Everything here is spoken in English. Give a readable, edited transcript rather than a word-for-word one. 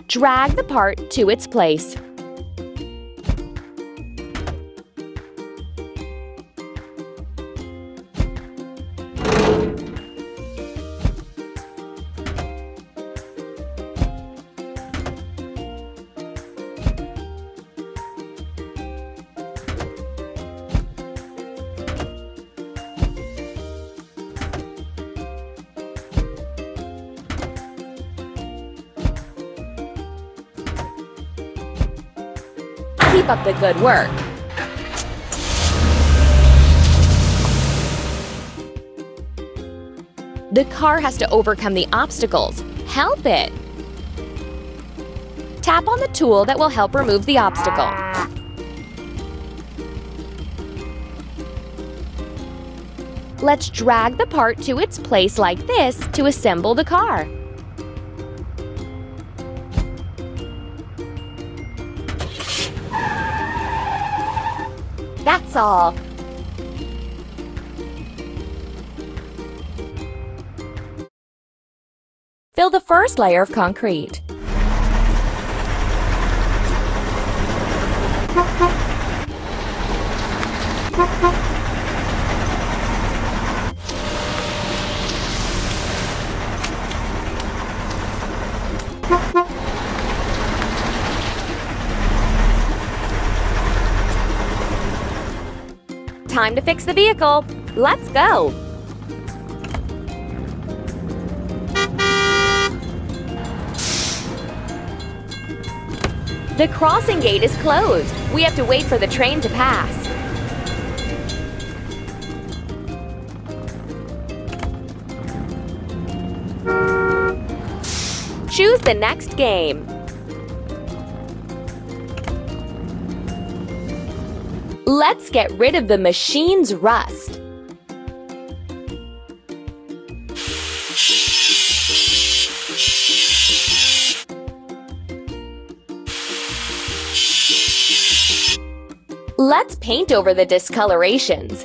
Drag the part to its place. Keep up the good work. The car has to overcome the obstacles. Help it! Tap on the tool that will help remove the obstacle. Let's drag the part to its place like this to assemble the car. That's all. Fill the first layer of concrete. Time to fix the vehicle. Let's go! The crossing gate is closed. We have to wait for the train to pass. Choose the next game. Let's get rid of the machine's rust. Let's paint over the discolorations.